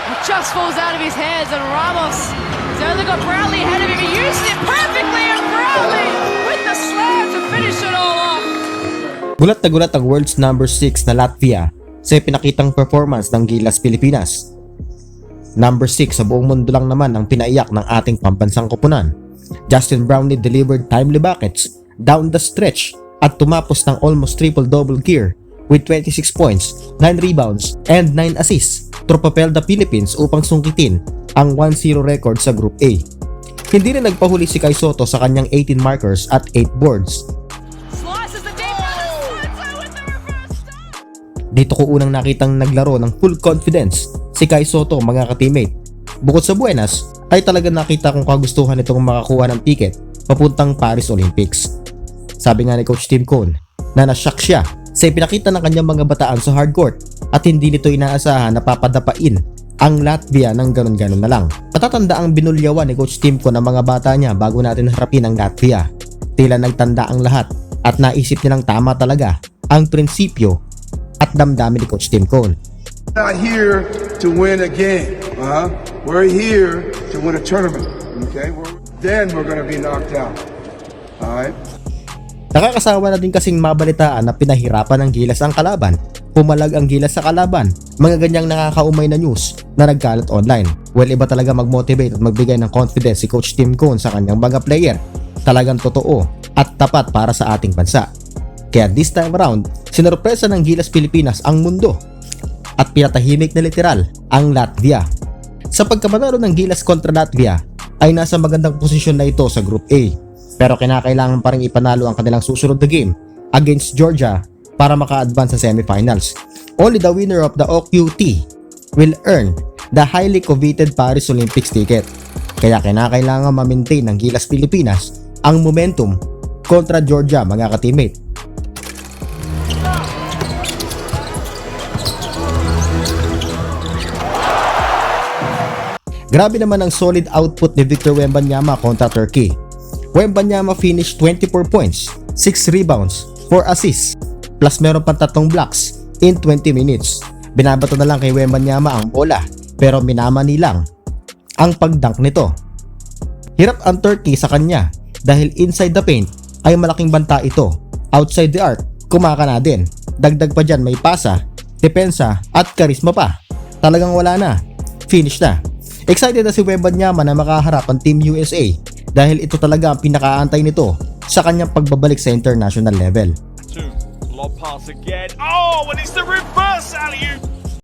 It just falls out of his hands, and Ramos has only got Brownlee ahead of him. He used it perfectly, and Brownlee with the slam to finish it all off. Gulat na gulat ang world's number 6 na Latvia sa ipinakitang performance ng Gilas Pilipinas. Number 6 sa buong mundo lang naman ang pinaiyak ng ating pambansang koponan. Justin Brownlee delivered timely buckets down the stretch at tumapos ng almost triple-double gear with 26 points, 9 rebounds, and 9 assists to propel the Philippines upang sungkitin ang 1-0 record sa Group A. Hindi rin nagpahuli si Kai Sotto sa kanyang 18 markers at 8 boards. Slices the deep with the reverse stop. Dito ko unang nakitang naglaro ng full confidence si Kai Sotto, mga ka-teammate. Bukod sa buenas, ay talaga nakita kong kagustuhan itong makakuha ng ticket papuntang Paris Olympics. Sabi nga ni Coach Tim Cone na nashock siya sa ipinakita ng kanyang mga bataan sa hardcourt at hindi nito inaasahan na papadapain ang Latvia ng ganon-ganon na lang. Matatanda ang binulyawan ni Coach Tim Cone ng mga bata niya bago natin harapin ang Latvia. Tila nagtanda ang lahat at naisip nilang tama talaga ang prinsipyo at damdamin ni Coach Tim Cone. Not here to win a game. We're here to win a tournament. Okay? Then we're going to be knocked out. All right? Nakakasawa na din kasing mabalitaan na pinahirapan ng Gilas ang kalaban. Pumalag ang Gilas sa kalaban. Mga ganyang nakakaumay na news na nagkalat online. Well, iba talaga mag-motivate at magbigay ng confidence si Coach Tim Cone sa kanyang mga player. Talagang totoo at tapat para sa ating bansa. Kaya this time around, sinurpresa ng Gilas Pilipinas ang mundo at pinatahimik na literal ang Latvia. Sa pagkapanalo ng Gilas kontra Latvia ay nasa magandang posisyon na ito sa Group A. Pero kinakailangan pa rin ipanalo ang kanilang susunod na game against Georgia para maka-advance sa semifinals. Only the winner of the OQT will earn the highly coveted Paris Olympics ticket. Kaya kinakailangan ma-maintain ng Gilas Pilipinas ang momentum kontra Georgia, mga ka-teammate. Grabe naman ang solid output ni Victor Wembanyama kontra Turkey. Wembanyama finished 24 points, 6 rebounds, 4 assists, plus meron pang 3 blocks in 20 minutes. Binabato na lang kay Wembanyama ang bola, pero minamani lang ang pagdunk nito. Hirap ang Turkey sa kanya dahil inside the paint ay malaking banta ito. Outside the arc, kumakana din. Dagdag pa dyan may pasa, depensa at karisma pa. Talagang wala na. Finish na. Excited na si Wembanyama na makaharap ang Team USA dahil ito talaga ang pinakaantay nito sa kanyang pagbabalik sa international level. Lob pass again. Oh, and it's the reverse alley-oop.